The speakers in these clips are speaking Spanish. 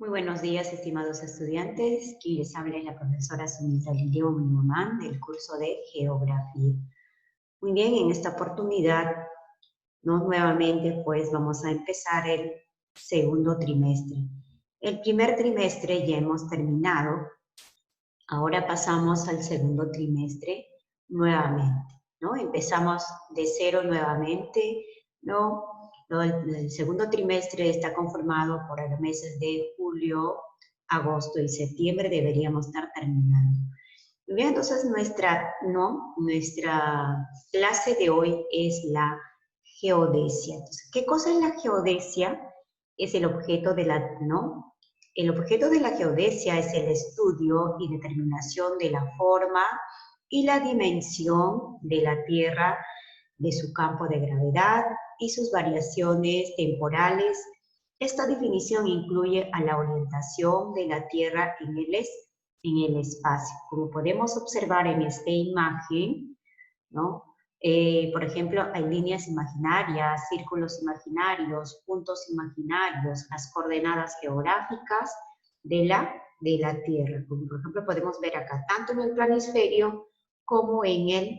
Muy buenos días, estimados estudiantes. Quien les habla es la profesora Sunita Lilio Munimamán del curso de Geografía. Muy bien, en esta oportunidad, nuevamente pues vamos a empezar el segundo trimestre. El primer trimestre ya hemos terminado. Ahora pasamos al segundo trimestre nuevamente, ¿no? Empezamos de cero nuevamente, ¿no? El segundo trimestre está conformado por los meses de julio, agosto y septiembre, deberíamos estar terminando. Bien, entonces nuestra clase de hoy es la geodesia. Entonces, ¿qué cosa es la geodesia? Es el objeto de la, ¿no? El objeto de la geodesia es el estudio y determinación de la forma y la dimensión de la Tierra, de su campo de gravedad y sus variaciones temporales. Esta definición incluye a la orientación de la Tierra en el espacio. Como podemos observar en esta imagen, ¿no? Por ejemplo, hay líneas imaginarias, círculos imaginarios, puntos imaginarios, las coordenadas geográficas de la Tierra. Como por ejemplo podemos ver acá, tanto en el planisferio como en el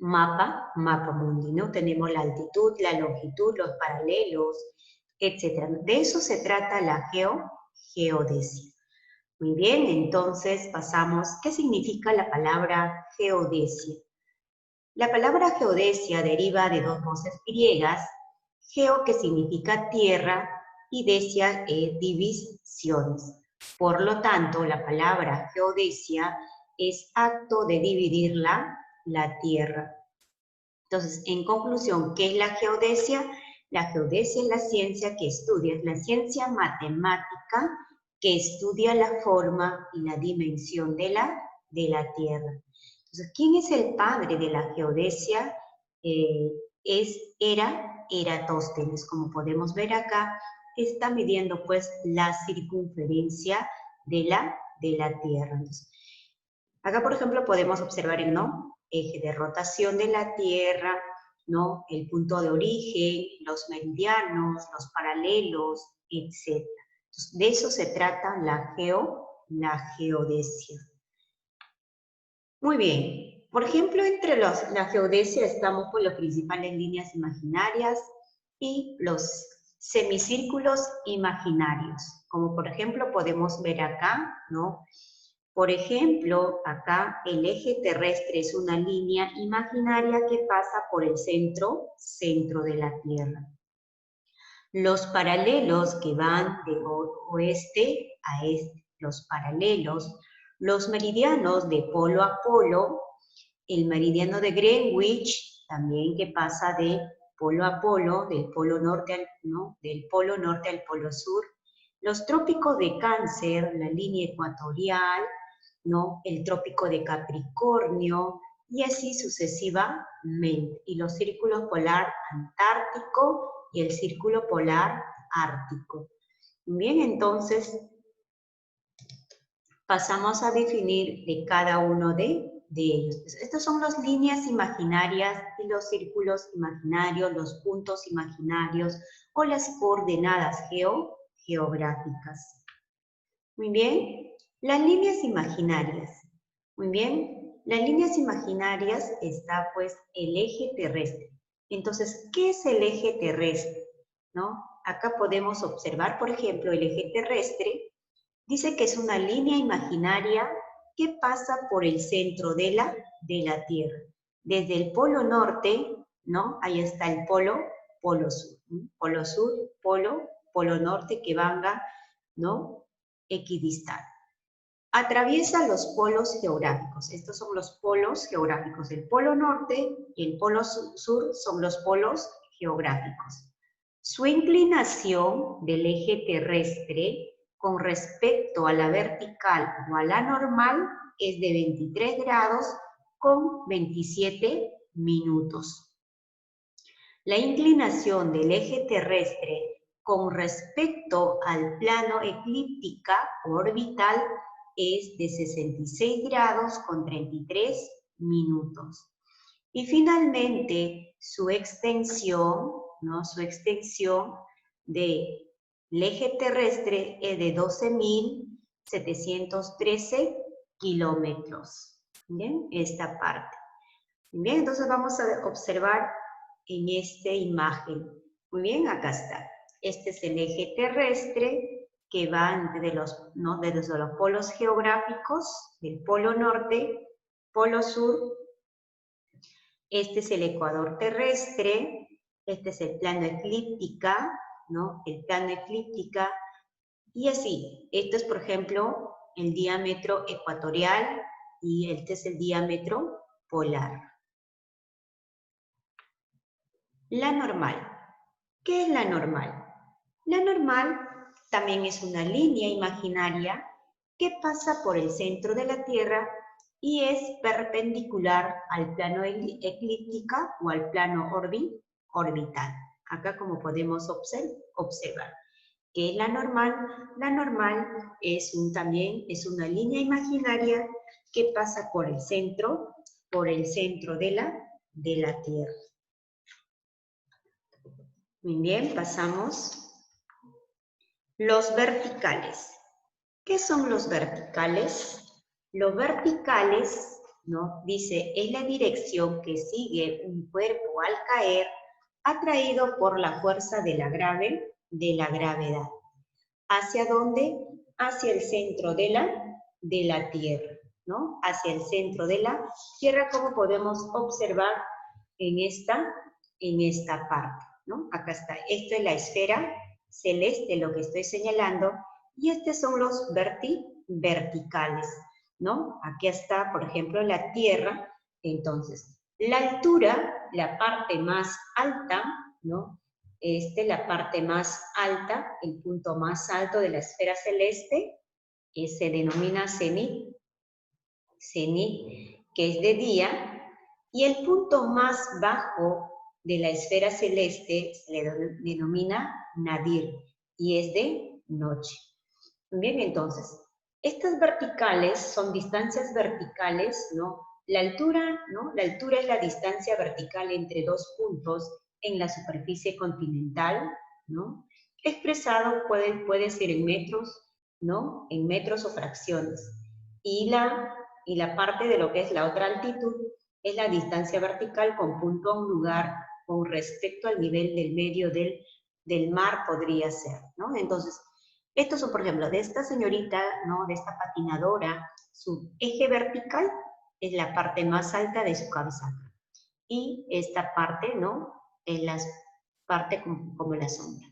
mapa mundi, ¿no? Tenemos la altitud, la longitud, los paralelos, etc. De eso se trata la geodesia. Muy bien, entonces pasamos, ¿qué significa la palabra geodesia? La palabra geodesia deriva de dos voces griegas, geo que significa tierra y desia divisiones. Por lo tanto, la palabra geodesia es acto de dividir la tierra. Entonces, en conclusión, ¿qué es la geodesia? La geodesia es la ciencia que estudia, es la ciencia matemática que estudia la forma y la dimensión de la Tierra. Entonces, ¿quién es el padre de la geodesia? Era Eratóstenes. Como podemos ver acá, está midiendo pues la circunferencia de la Tierra. Entonces, acá, por ejemplo, podemos observar el eje de rotación de la Tierra, ¿no? El punto de origen, los meridianos, los paralelos, etc. Entonces, de eso se trata la geodesia. Muy bien. Por ejemplo, entre la geodesia estamos por las principales líneas imaginarias y los semicírculos imaginarios. Como por ejemplo podemos ver acá, ¿no? Por ejemplo, acá el eje terrestre es una línea imaginaria que pasa por el centro de la Tierra. Los paralelos que van de oeste a este, los paralelos, los meridianos de polo a polo, el meridiano de Greenwich, también que pasa de polo a polo, del polo norte al polo sur, los trópicos de Cáncer, la línea ecuatorial, ¿no? El trópico de Capricornio, y así sucesivamente. Y los círculos polar antártico y el círculo polar ártico. Bien, entonces pasamos a definir de cada uno de ellos. Estas son las líneas imaginarias y los círculos imaginarios, los puntos imaginarios o las coordenadas geográficas. Muy bien, las líneas imaginarias. Muy bien, las líneas imaginarias está pues el eje terrestre. Entonces, ¿qué es el eje terrestre? ¿No? Acá podemos observar, por ejemplo, el eje terrestre. Dice que es una línea imaginaria que pasa por el centro de la Tierra. Desde el polo norte, ¿no? Ahí está el polo sur. Polo sur, polo norte que venga, ¿no? Equidistal. Atraviesa los polos geográficos. Estos son los polos geográficos. El polo norte y el polo sur son los polos geográficos. Su inclinación del eje terrestre con respecto a la vertical o a la normal es de 23 grados con 27 minutos. La inclinación del eje terrestre con respecto al plano eclíptica o orbital es de 66 grados con 33 minutos. Y finalmente, su extensión, ¿no? Su extensión de El eje terrestre es de 12.713 kilómetros. Bien, esta parte. Bien, entonces vamos a observar en esta imagen. Muy bien, acá está. Este es el eje terrestre que va desde los polos geográficos, del polo norte, polo sur. Este es el ecuador terrestre, este es el plano eclíptica, ¿no? El plano eclíptica, y así. Esto es, por ejemplo, el diámetro ecuatorial y este es el diámetro polar. La normal. ¿Qué es la normal? La normal también es una línea imaginaria que pasa por el centro de la Tierra y es perpendicular al plano eclíptica o al plano orbital. Acá como podemos observar. ¿Qué es la normal? La normal también es una línea imaginaria que pasa por el centro de la Tierra. Muy bien, pasamos. Los verticales. ¿Qué son los verticales? Los verticales, ¿no? Dice, es la dirección que sigue un cuerpo al caer, atraído por la fuerza de la gravedad. ¿Hacia dónde? Hacia el centro de la Tierra, ¿no? Hacia el centro de la Tierra, como podemos observar en esta parte, ¿no? Acá está. Esto es la esfera celeste, lo que estoy señalando, y estos son los verticales, ¿no? Aquí está, por ejemplo, la Tierra. Entonces, la altura, la parte más alta, ¿no? La parte más alta, el punto más alto de la esfera celeste, se denomina cenit, que es de día, y el punto más bajo de la esfera celeste se le denomina nadir, y es de noche. Bien, entonces, estas verticales son distancias verticales, ¿no? La altura, ¿no? La altura es la distancia vertical entre dos puntos en la superficie continental, ¿no? Expresado puede ser en metros, ¿no? En metros o fracciones. Y la parte de lo que es la otra altitud es la distancia vertical con punto a un lugar con respecto al nivel del medio del mar podría ser, ¿no? Entonces, estos son, por ejemplo, de esta señorita, ¿no? De esta patinadora, su eje vertical es la parte más alta de su cabeza. Y esta parte, ¿no? Es la parte como la sombra.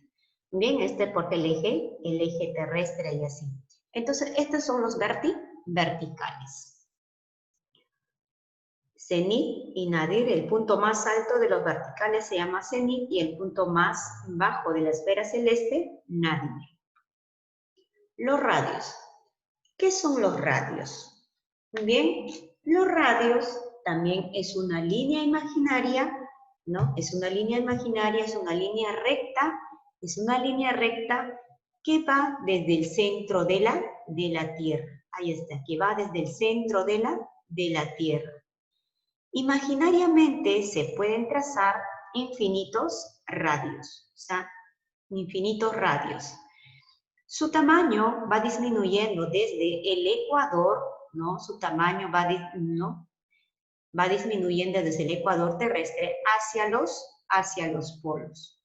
Bien, porque el eje terrestre y así. Entonces, estos son los verticales. Cenit y nadir, el punto más alto de los verticales se llama cenit y el punto más bajo de la esfera celeste, nadir. Los radios. ¿Qué son los radios? Bien, los radios también es una línea imaginaria, ¿no? Es una línea imaginaria, es una línea recta que va desde el centro de la Tierra. Ahí está, que va desde el centro de la Tierra. Imaginariamente se pueden trazar infinitos radios, o sea, infinitos radios. Su tamaño va disminuyendo desde el ecuador, ¿no? Su tamaño va disminuyendo desde el ecuador terrestre hacia los polos.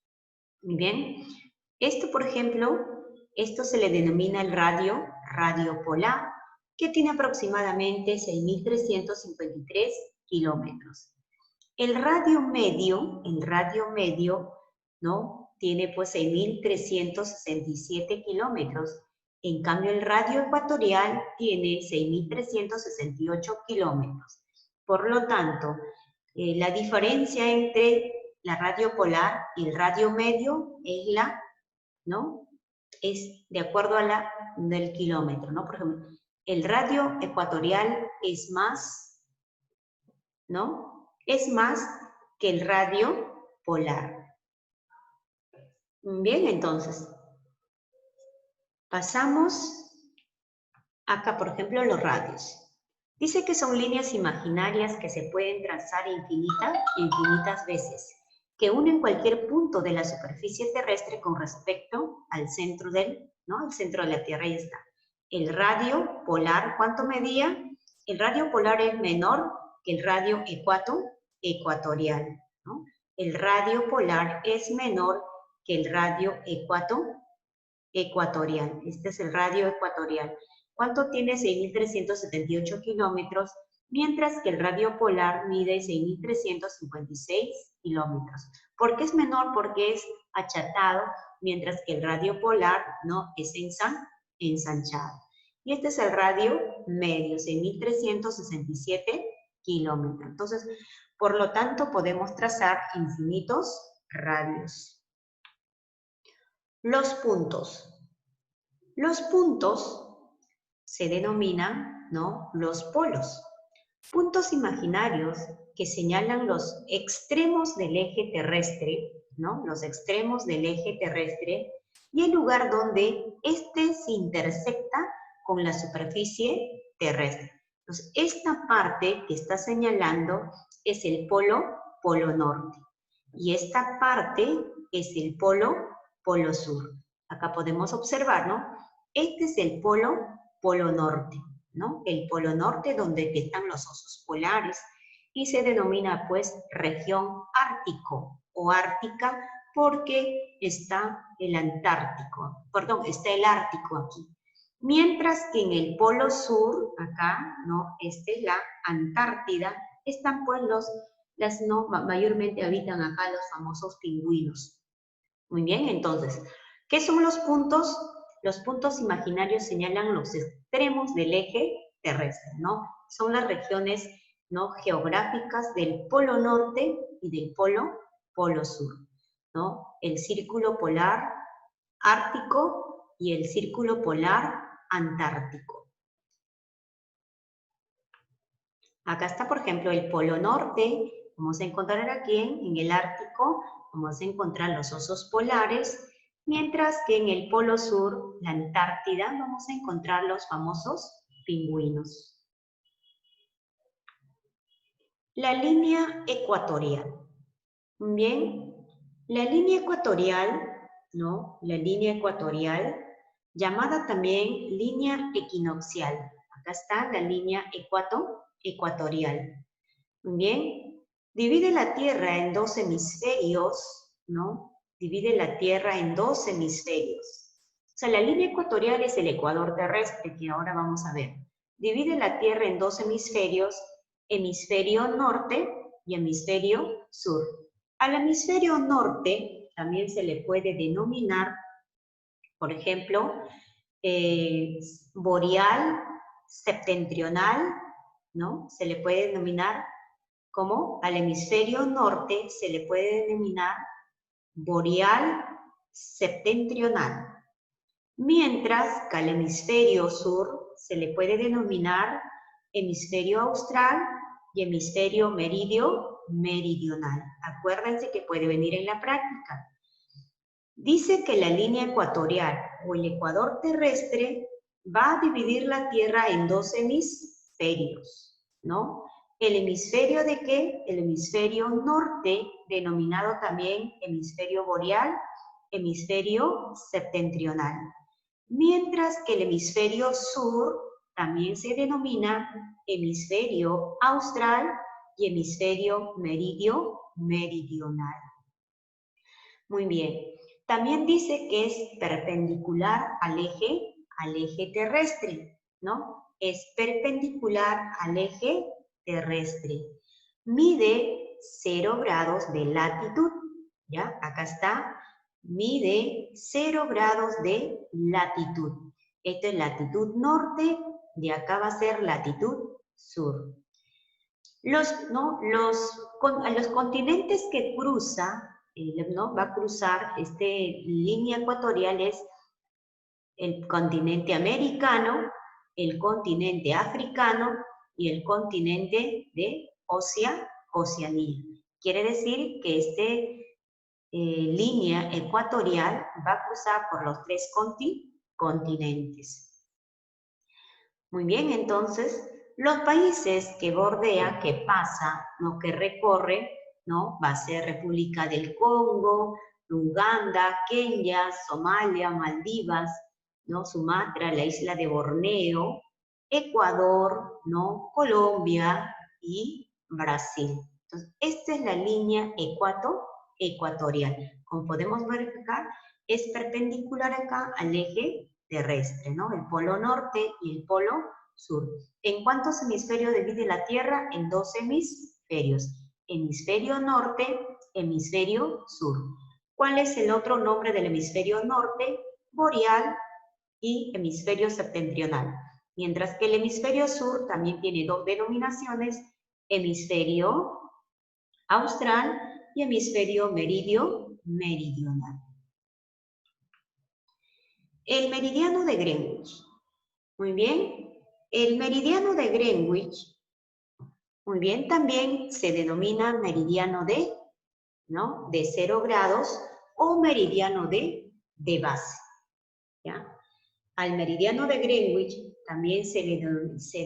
Muy bien. Esto, por ejemplo, esto se le denomina el radio polar, que tiene aproximadamente 6.353 kilómetros. El radio medio, ¿no? Tiene pues 6.367 kilómetros. En cambio, el radio ecuatorial tiene 6.368 kilómetros. Por lo tanto, la diferencia entre la radio polar y el radio medio es ¿no? Es de acuerdo a del kilómetro, ¿no? Por ejemplo, el radio ecuatorial es más, ¿no? Es más que el radio polar. Bien, entonces, pasamos acá, por ejemplo, los radios. Dice que son líneas imaginarias que se pueden trazar infinitas veces, que unen cualquier punto de la superficie terrestre con respecto al centro al centro de la Tierra. Ahí está. El radio polar, ¿cuánto medía? El radio polar es menor que el radio ecuatorial, ¿no? El radio polar es menor que el radio ecuatorial. Este es el radio ecuatorial. ¿Cuánto tiene? 6.378 kilómetros, mientras que el radio polar mide 6.356 kilómetros. ¿Por qué es menor? Porque es achatado, mientras que el radio polar no es ensanchado. Y este es el radio medio, 6.367 kilómetros. Entonces, por lo tanto, podemos trazar infinitos radios. Los puntos. Los puntos se denominan, ¿no?, los polos. Puntos imaginarios que señalan los extremos del eje terrestre, ¿no?, los extremos del eje terrestre y el lugar donde éste se intersecta con la superficie terrestre. Entonces, esta parte que está señalando es el polo norte. Y esta parte es el polo sur. Acá podemos observar, ¿no? Este es el polo norte, ¿no? El polo norte donde están los osos polares y se denomina, pues, región ártico o ártica porque está el Antártico, perdón, está el Ártico aquí. Mientras que en el polo sur, acá, ¿no?, la Antártida, están pues mayormente habitan acá los famosos pingüinos. Muy bien, entonces, ¿qué son los puntos? Los puntos imaginarios señalan los extremos del eje terrestre, ¿no? Son las regiones, ¿no?, geográficas del polo norte y del polo sur, ¿no? El círculo polar ártico y el círculo polar antártico. Acá está, por ejemplo, el polo norte. Vamos a encontrar aquí en el Ártico, vamos a encontrar los osos polares, mientras que en el polo sur, la Antártida, vamos a encontrar los famosos pingüinos. La línea ecuatorial. Bien, la línea ecuatorial, ¿no? La línea ecuatorial, llamada también línea equinoccial. Acá está la línea ecuatorial. Muy bien, divide la Tierra en dos hemisferios, ¿no? Divide la Tierra en dos hemisferios. O sea, la línea ecuatorial es el ecuador terrestre, que ahora vamos a ver. Divide la Tierra en dos hemisferios, hemisferio norte y hemisferio sur. Al hemisferio norte también se le puede denominar, por ejemplo, boreal, septentrional, ¿no? Se le puede denominar como al hemisferio norte se le puede denominar boreal septentrional, mientras que al hemisferio sur se le puede denominar hemisferio austral y hemisferio meridional. Acuérdense que puede venir en la práctica. Dice que la línea ecuatorial o el ecuador terrestre va a dividir la Tierra en dos hemisferios, ¿no? ¿El hemisferio de qué? El hemisferio norte, denominado también hemisferio boreal, hemisferio septentrional. Mientras que el hemisferio sur también se denomina hemisferio austral y hemisferio meridional. Muy bien. También dice que es perpendicular al eje terrestre, ¿no? Es perpendicular al eje terrestre. Mide 0 grados de latitud, ¿ya? Acá está, mide 0 grados de latitud. Esto es latitud norte, de acá va a ser latitud sur. Los continentes que cruza, ¿no?, va a cruzar esta línea ecuatorial es el continente americano, el continente africano y el continente de Oceanía. Quiere decir que esta línea ecuatorial va a cruzar por los tres continentes. Muy bien, entonces, los países que bordea, que pasa, no que recorre, ¿no? Va a ser República del Congo, Uganda, Kenia, Somalia, Maldivas, ¿no? Sumatra, la isla de Borneo, Ecuador, ¿no? Colombia y Brasil. Entonces, esta es la línea ecuatorial. Como podemos ver acá, es perpendicular acá al eje terrestre, ¿no? El polo norte y el polo sur. ¿En cuántos hemisferios divide la Tierra? En 2 hemisferios. Hemisferio norte, hemisferio sur. ¿Cuál es el otro nombre del hemisferio norte? Boreal y hemisferio septentrional. Mientras que el hemisferio sur también tiene 2 denominaciones, hemisferio austral y hemisferio meridional. El meridiano de Greenwich. Muy bien. El meridiano de Greenwich, muy bien, también se denomina meridiano ¿no? De 0 grados o meridiano de base. ¿Ya? Al meridiano de Greenwich también se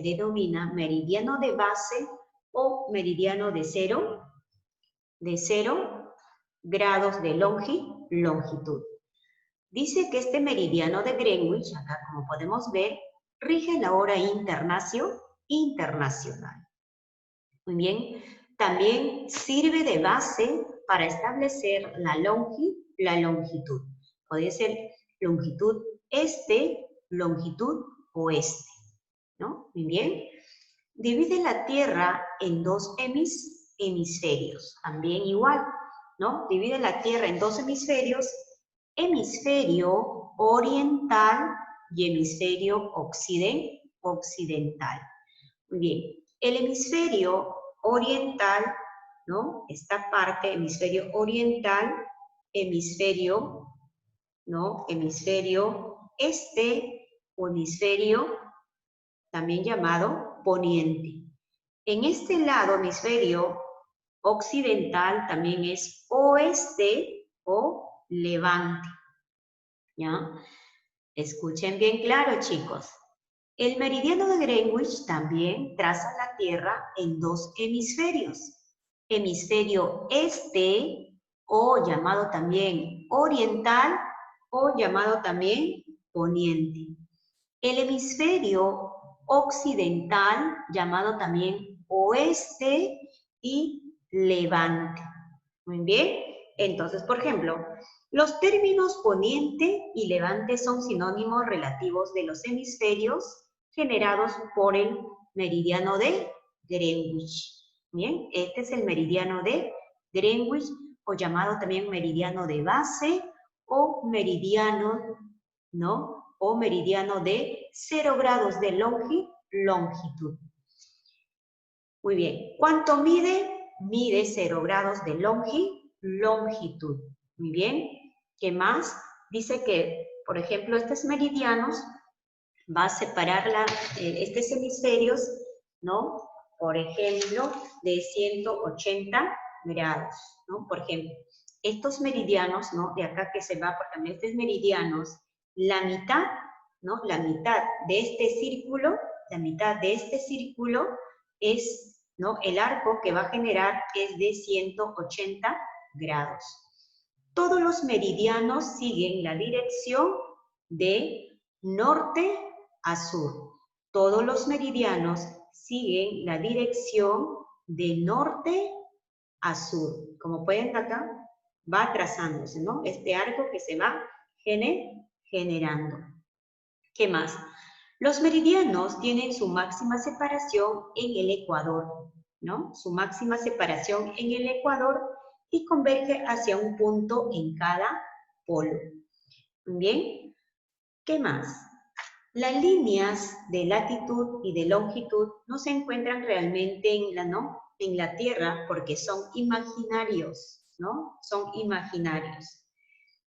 denomina meridiano de base o meridiano de 0 grados de longitud. Dice que este meridiano de Greenwich, acá como podemos ver, rige la hora internacional. Muy bien, también sirve de base para establecer la longitud. Puede ser longitud este, longitud oeste, ¿no? Muy bien. Divide la Tierra en 2 hemisferios, también igual, ¿no? Divide la Tierra en 2 hemisferios, hemisferio oriental y hemisferio occidental. Muy bien, el hemisferio oriental, ¿no? Esta parte, hemisferio oriental, hemisferio, ¿no? Hemisferio este o hemisferio también llamado poniente. En este lado, hemisferio occidental, también es oeste o levante. ¿Ya? Escuchen bien claro, chicos. El meridiano de Greenwich también traza la Tierra en 2 hemisferios. Hemisferio este, o llamado también oriental, o llamado también poniente. El hemisferio occidental, llamado también oeste y levante. Muy bien. Entonces, por ejemplo, los términos poniente y levante son sinónimos relativos de los hemisferios generados por el meridiano de Greenwich. Bien, este es el meridiano de Greenwich, o llamado también meridiano de base, o meridiano, ¿no? O meridiano de 0 grados de longitud. Muy bien, ¿cuánto mide? Mide 0 grados de longitud. Muy bien, ¿qué más? Dice que, por ejemplo, estos meridianos va a separar estos hemisferios, ¿no? Por ejemplo, de 180 grados, ¿no? Por ejemplo, estos meridianos, ¿no? De acá que se va, por ejemplo, estos meridianos, la mitad, ¿no? La mitad de este círculo, es, ¿no? El arco que va a generar es de 180 grados. Todos los meridianos siguen la dirección de norte a sur. Todos los meridianos siguen la dirección de norte a sur. Como pueden ver acá, va trazándose, ¿no? Este arco que se va generando. ¿Qué más? Los meridianos tienen su máxima separación en el ecuador, ¿no? Su máxima separación en el ecuador y converge hacia un punto en cada polo. Bien, ¿qué más? Las líneas de latitud y de longitud no se encuentran realmente en la Tierra porque son imaginarios, ¿no? Son imaginarios.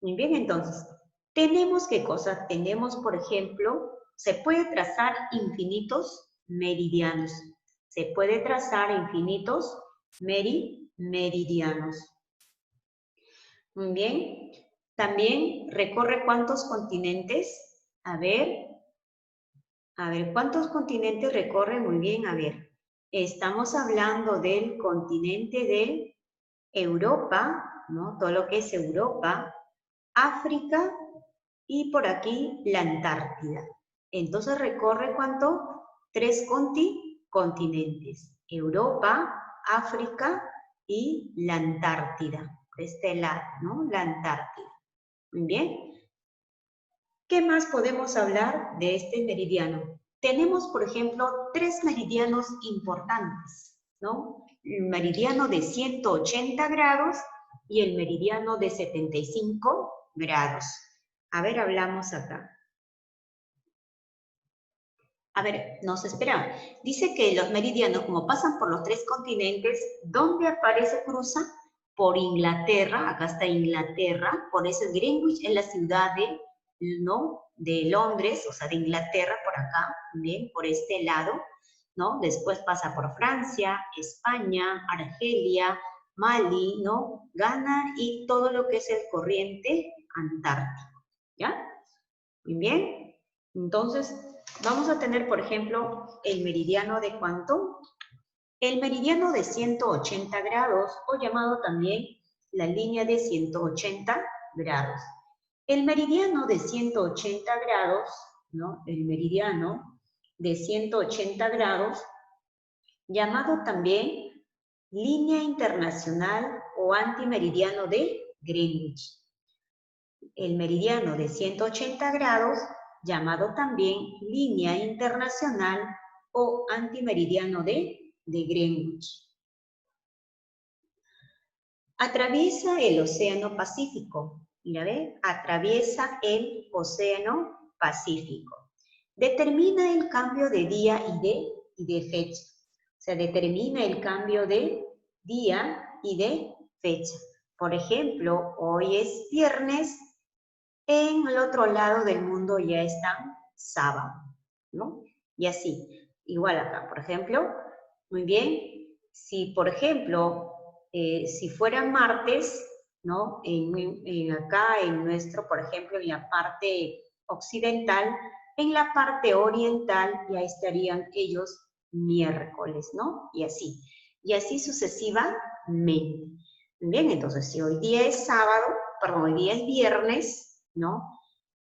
Muy bien, entonces, tenemos ¿qué cosa? Tenemos, por ejemplo, se puede trazar infinitos meridianos. Se puede trazar infinitos meridianos. Muy bien. También recorre ¿cuántos continentes? A ver, ¿cuántos continentes recorre? Muy bien, a ver. Estamos hablando del continente del Europa, ¿no? Todo lo que es Europa, África y por aquí la Antártida. Entonces recorre ¿cuánto? 3 continentes. Europa, África y la Antártida. Por este lado, ¿no? La Antártida. Muy bien. ¿Qué más podemos hablar de este meridiano? Tenemos, por ejemplo, 3 meridianos importantes, ¿no? El meridiano de 180 grados y el meridiano de 75 grados. A ver, hablamos acá. A ver, nos espera. Dice que los meridianos, como pasan por los 3 continentes, ¿dónde aparece cruza? Por Inglaterra, acá está Inglaterra, por eso Greenwich es la ciudad de, ¿no? De Londres, o sea, de Inglaterra por acá, bien, por este lado, ¿no? Después pasa por Francia, España, Argelia, Mali, ¿no? Ghana y todo lo que es el corriente antártico, ¿ya? Muy bien. Entonces, vamos a tener, por ejemplo, el meridiano de ¿cuánto? El meridiano de 180 grados, o llamado también la línea de 180 grados. El meridiano de 180 grados, ¿no? El meridiano de 180 grados, llamado también línea internacional o antimeridiano de Greenwich. El meridiano de 180 grados, llamado también línea internacional o antimeridiano de Greenwich. Atraviesa el Océano Pacífico. Mira, ¿ve? Atraviesa el Océano Pacífico. Determina el cambio de día y de fecha. O sea, determina el cambio de día y de fecha. Por ejemplo, hoy es viernes. En el otro lado del mundo ya están sábado, ¿no? Y así, igual acá, por ejemplo, muy bien, si por ejemplo, si fuera martes, ¿no? Acá en nuestro, por ejemplo, en la parte occidental, en la parte oriental ya estarían ellos miércoles, ¿no? Y así sucesivamente. Bien, entonces si hoy día es sábado, perdón, hoy día es viernes, ¿no?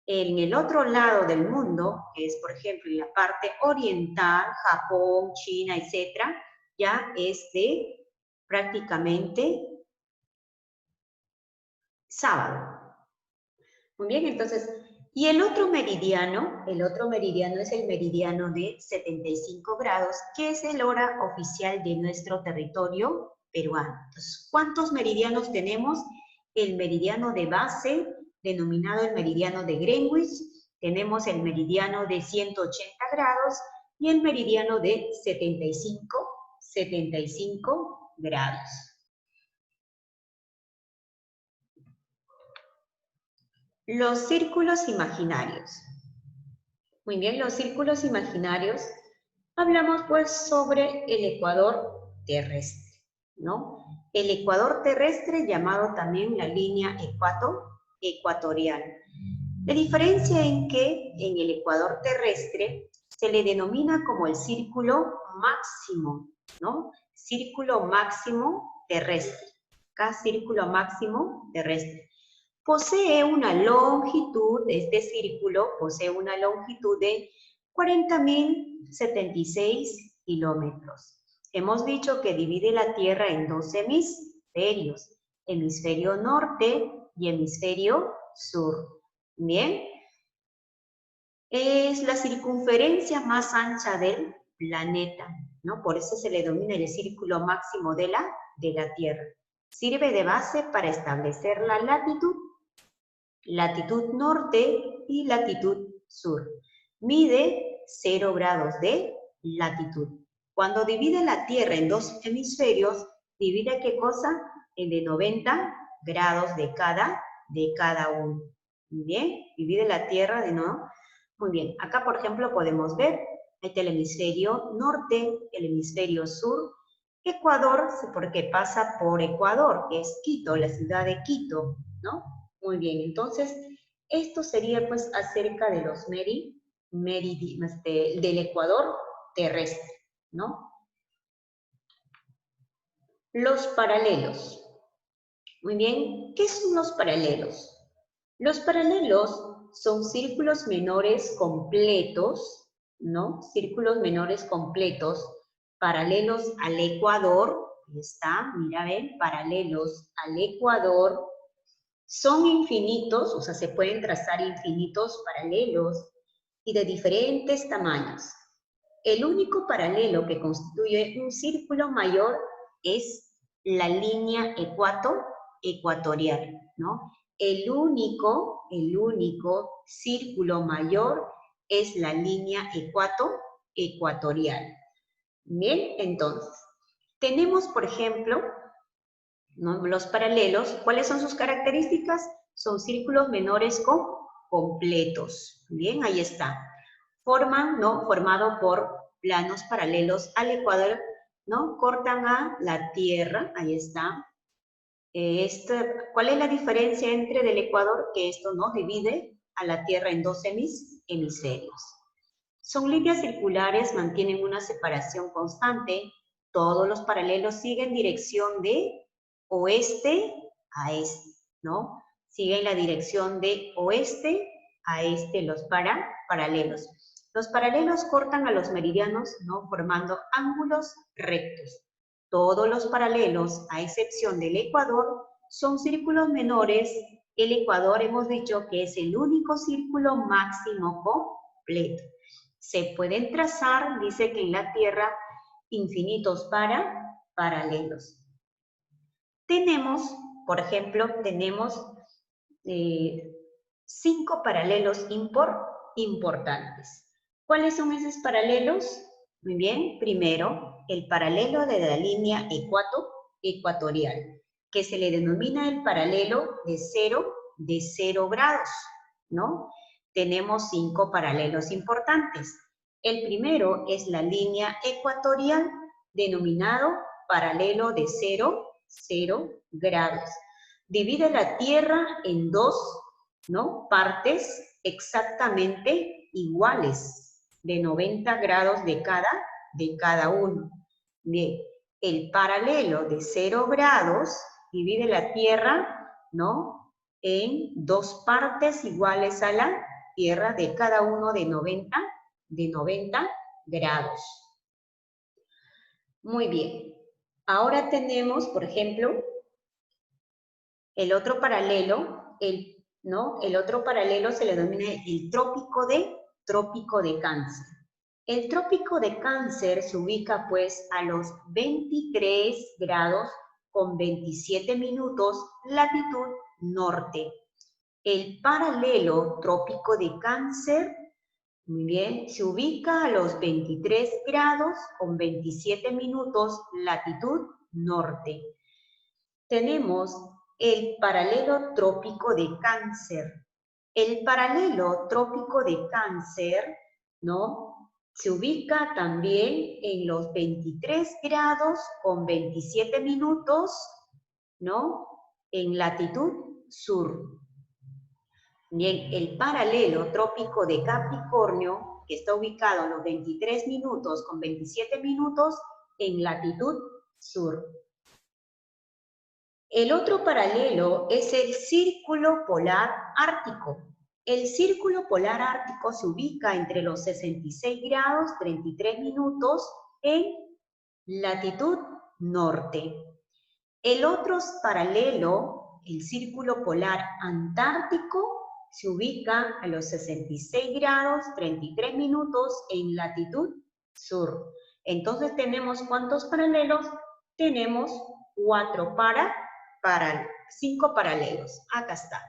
En el otro lado del mundo, que es por ejemplo en la parte oriental, Japón, China, etcétera, ya es de prácticamente sábado. Muy bien, entonces, y el otro meridiano es el meridiano de 75 grados, que es el hora oficial de nuestro territorio peruano. Entonces, ¿cuántos meridianos tenemos? El meridiano de base, denominado el meridiano de Greenwich, tenemos el meridiano de 180 grados y el meridiano de 75 grados. Los círculos imaginarios. Muy bien, los círculos imaginarios. Hablamos pues sobre el ecuador terrestre, ¿no? El ecuador terrestre, llamado también la línea ecuatorial. La diferencia en que en el ecuador terrestre se le denomina como el círculo máximo, ¿no? Círculo máximo terrestre. Acá círculo máximo terrestre. Posee una longitud, este círculo posee una longitud de 40.076 kilómetros. Hemos dicho que divide la Tierra en 2 hemisferios, hemisferio norte y hemisferio sur. Bien, es la circunferencia más ancha del planeta, ¿no? Por eso se le denomina el círculo máximo de la Tierra. Sirve de base para establecer la latitud norte y latitud sur. Mide 0 grados de latitud. Cuando divide la Tierra en 2 hemisferios, divide ¿qué cosa? En de 90 grados de cada uno. Muy bien, divide la Tierra de no. Muy bien, acá por ejemplo podemos ver, este el hemisferio norte, el hemisferio sur, Ecuador, porque pasa por Ecuador, que es Quito, la ciudad de Quito, ¿no? Muy bien, entonces, esto sería pues acerca de los del Ecuador terrestre, ¿no? Los paralelos. Muy bien, ¿qué son los paralelos? Los paralelos son círculos menores completos, ¿no? Círculos menores completos, paralelos al ecuador, ahí está, mira, ven, paralelos al ecuador, son infinitos, o sea, se pueden trazar infinitos paralelos y de diferentes tamaños. El único paralelo que constituye un círculo mayor es la línea ecuatorial, ¿no? El único círculo mayor es la línea ecuatorial. Bien, entonces, tenemos, por ejemplo, ¿no? Los paralelos. ¿Cuáles son sus características? Son círculos menores completos. Bien, ahí está. Forman, ¿no? Formado por planos paralelos al ecuador, ¿no? Cortan a la Tierra, ahí está. ¿Cuál es la diferencia entre el ecuador? Que esto, ¿no? Divide a la Tierra en dos hemisferios. Son líneas circulares, mantienen una separación constante. Todos los paralelos siguen dirección de oeste a este, ¿no? Siguen la dirección de oeste a este los paralelos. Los paralelos cortan a los meridianos, ¿no? Formando ángulos rectos. Todos los paralelos, a excepción del ecuador, son círculos menores. El ecuador hemos dicho que es el único círculo máximo completo. Se pueden trazar, dice que en la Tierra, infinitos paralelos. Tenemos, por ejemplo, tenemos 5 paralelos importantes. ¿Cuáles son esos paralelos? Muy bien, primero, el paralelo de la línea ecuatorial, que se le denomina el paralelo de 0 grados, ¿no? Tenemos 5 paralelos importantes. El primero es la línea ecuatorial, denominado paralelo de 0 grados. Divide la Tierra en dos, ¿no? Partes exactamente iguales, de 90 grados de cada uno. Bien, el paralelo de 0 grados divide la Tierra, ¿no? En dos partes iguales a la Tierra de cada uno de 90 grados. Muy bien. Ahora tenemos, por ejemplo, el otro paralelo, el otro paralelo se le denomina el trópico de Cáncer. El trópico de Cáncer se ubica pues a los 23 grados con 27 minutos latitud norte. El paralelo trópico de Cáncer, muy bien, se ubica a los 23 grados con 27 minutos latitud norte. Tenemos el paralelo trópico de Cáncer. El paralelo trópico de Cáncer, ¿no? Se ubica también en los 23 grados con 27 minutos, ¿no? En latitud sur. Bien, el paralelo trópico de Capricornio, que está ubicado a los 23 minutos con 27 minutos en latitud sur. El otro paralelo es el círculo polar ártico. El círculo polar ártico se ubica entre los 66 grados 33 minutos en latitud norte. El otro paralelo, el círculo polar antártico, se ubica a los 66 grados 33 minutos en latitud sur. Entonces tenemos ¿cuántos paralelos? Tenemos 5 paralelos. Acá está.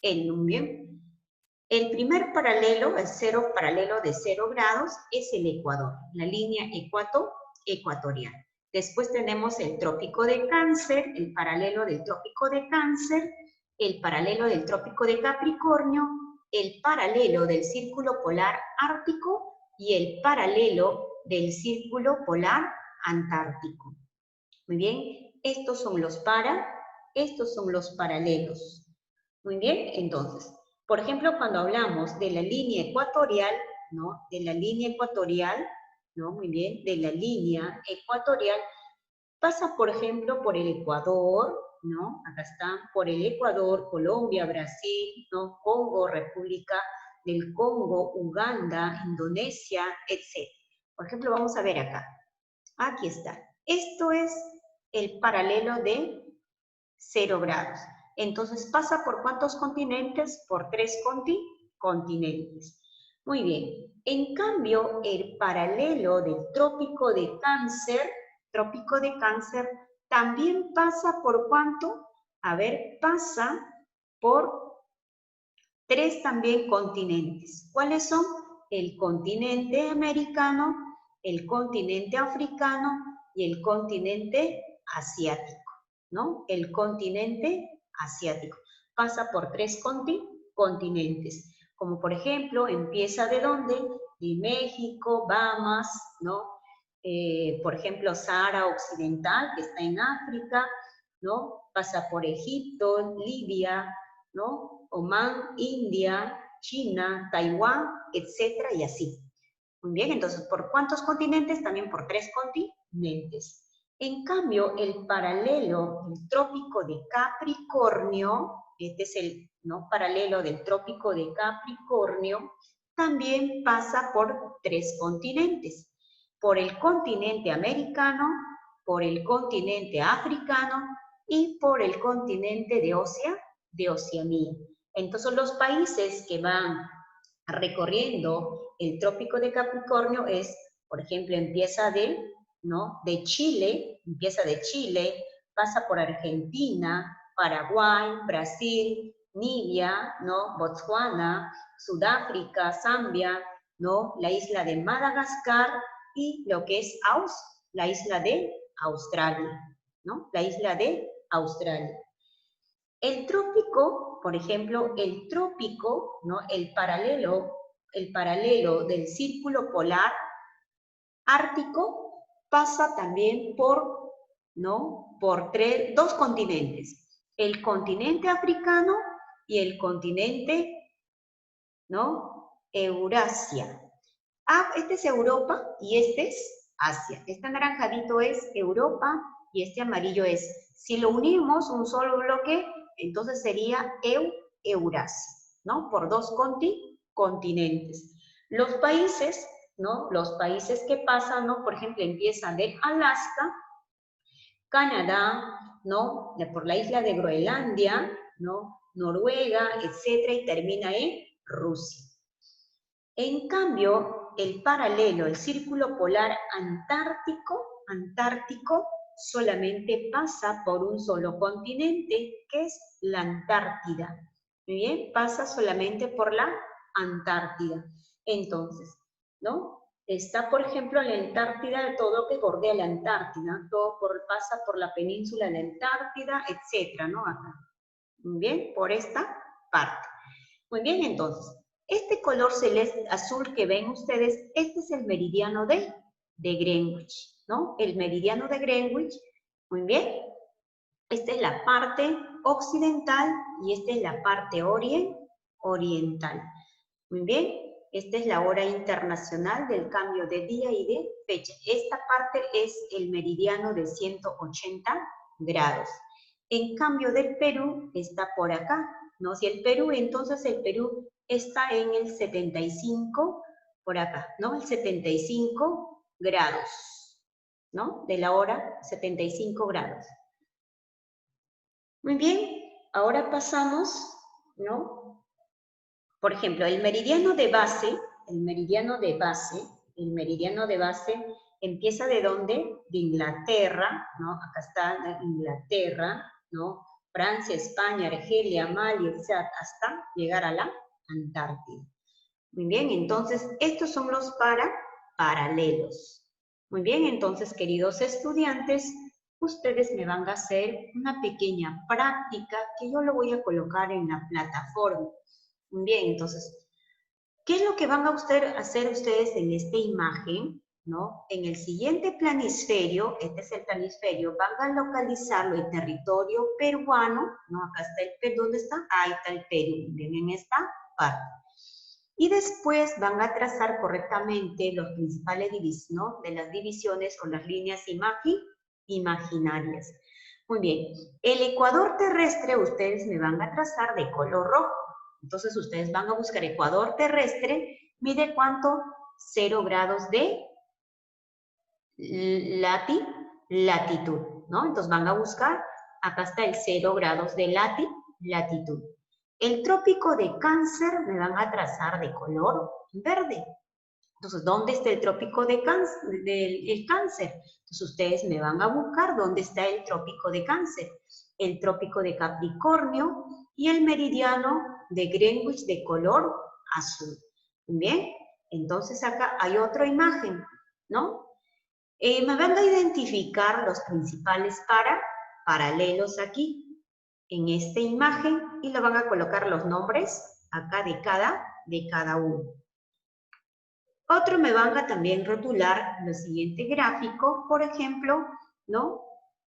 El primer paralelo, el paralelo de 0 grados, es el ecuador, la línea ecuatorial. Después tenemos el trópico de Cáncer, el paralelo del trópico de Cáncer, el paralelo del trópico de Capricornio, el paralelo del círculo polar ártico y el paralelo del círculo polar antártico. Muy bien, estos son los paralelos. Muy bien, entonces, por ejemplo, cuando hablamos de la línea ecuatorial, ¿no? De la línea ecuatorial, ¿no? Muy bien, de la línea ecuatorial, pasa, por ejemplo, por el Ecuador, ¿no? Acá están por el Ecuador, Colombia, Brasil, ¿no? Congo, República del Congo, Uganda, Indonesia, etc. Por ejemplo, vamos a ver acá. Aquí está. Esto es el paralelo de 0 grados. Entonces, ¿pasa por cuántos continentes? Por 3 continentes. Muy bien. En cambio, el paralelo del trópico de Cáncer, también pasa por ¿cuánto? A ver, pasa por 3 también continentes. ¿Cuáles son? El continente americano, el continente africano y el continente asiático, ¿no? El continente asiático. Pasa por 3 continentes. Como por ejemplo, empieza ¿de dónde? De México, Bahamas, ¿no? Por ejemplo, Sahara Occidental, que está en África, ¿no? Pasa por Egipto, Libia, ¿no? Omán, India, China, Taiwán, etcétera, y así. Muy bien, entonces, ¿por cuántos continentes? También por 3 continentes. En cambio, el paralelo del trópico de Capricornio, este es el paralelo del trópico de Capricornio, también pasa por 3 continentes. Por el continente americano, por el continente africano y por el continente de Oceanía. Entonces, los países que van recorriendo el trópico de Capricornio es, por ejemplo, empieza de Chile, pasa por Argentina, Paraguay, Brasil, Namibia, ¿no? Botswana, Sudáfrica, Zambia, ¿no? La isla de Madagascar y lo que es la isla de Australia, ¿no? La isla de Australia. El trópico, por ejemplo, el trópico, ¿no? El paralelo del círculo polar ártico pasa también por, ¿no? Por 2 continentes, el continente africano y el continente, ¿no? Eurasia. Este es Europa y este es Asia. Este anaranjadito es Europa y este amarillo es. Si lo unimos un solo bloque, entonces sería Eurasia, ¿no? Por 2 continentes. Los países, ¿no? Los países que pasan, ¿no? Por ejemplo, empiezan de Alaska, Canadá, ¿no? Por la isla de Groenlandia, ¿no? Noruega, etcétera, y termina en Rusia. En cambio, el paralelo, el círculo polar antártico solamente pasa por un solo continente, que es la Antártida. Muy bien, pasa solamente por la Antártida. Entonces, ¿no? Está, por ejemplo, la Antártida, todo lo que bordea la Antártida, pasa por la península de la Antártida, etcétera, ¿no? Acá. Muy bien, por esta parte. Muy bien, entonces, este color celeste azul que ven ustedes, este es el meridiano de Greenwich, ¿no? El meridiano de Greenwich, muy bien. Esta es la parte occidental y esta es la parte oriental. Muy bien, esta es la hora internacional del cambio de día y de fecha. Esta parte es el meridiano de 180 grados. En cambio del Perú está por acá, ¿no? Si el Perú, entonces el Perú está en el 75, por acá, ¿no? El 75 grados, ¿no? De la hora, 75 grados. Muy bien, ahora pasamos, ¿no? Por ejemplo, el meridiano de base empieza ¿de dónde? De Inglaterra, ¿no? Acá está Inglaterra, ¿no? Francia, España, Argelia, Mali, etc., hasta llegar a la Antártida. Muy bien, entonces estos son los paralelos. Muy bien, entonces queridos estudiantes, ustedes me van a hacer una pequeña práctica que yo lo voy a colocar en la plataforma. Muy bien, entonces, ¿qué es lo que van a hacer ustedes en esta imagen? ¿No? En el siguiente planisferio, este es el planisferio, van a localizarlo en territorio peruano, ¿no? Acá está el Perú, ¿dónde está? Ahí está el Perú, bien, en esta parte. Y después van a trazar correctamente los principales de las divisiones o las líneas imaginarias. Muy bien. El ecuador terrestre ustedes me van a trazar de color rojo. Entonces ustedes van a buscar ecuador terrestre, mide cuánto, 0 grados de latitud, ¿no? Entonces van a buscar, acá está el 0 grados de latitud. El trópico de Cáncer me van a trazar de color verde. Entonces, ¿dónde está el trópico de Cáncer? Entonces, ustedes me van a buscar dónde está el trópico de Cáncer, el trópico de Capricornio y el meridiano de Greenwich de color azul. Bien, entonces acá hay otra imagen, ¿no? Me van a identificar los principales paralelos aquí, en esta imagen, y le van a colocar los nombres acá de cada uno. Otro me van a también rotular el siguiente gráfico, por ejemplo, ¿no?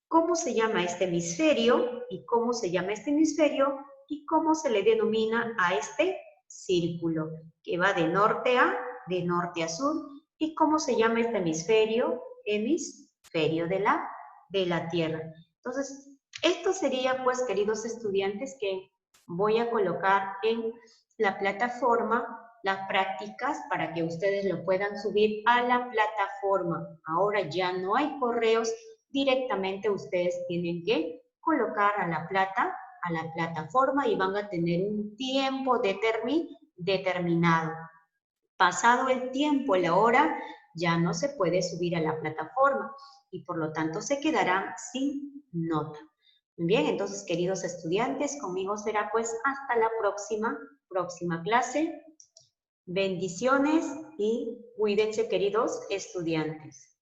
¿Cómo se llama este hemisferio? ¿Y cómo se llama este hemisferio? ¿Y cómo se le denomina a este círculo? Que va de norte a sur. ¿Y cómo se llama este hemisferio? Hemisferio de la Tierra. Entonces, esto sería, pues, queridos estudiantes, que voy a colocar en la plataforma las prácticas para que ustedes lo puedan subir a la plataforma. Ahora ya no hay correos, directamente ustedes tienen que colocar a la plataforma y van a tener un tiempo determinado. Pasado el tiempo, la hora, ya no se puede subir a la plataforma y por lo tanto se quedarán sin nota. Bien, entonces, queridos estudiantes, conmigo será pues hasta la próxima clase. Bendiciones y cuídense, queridos estudiantes.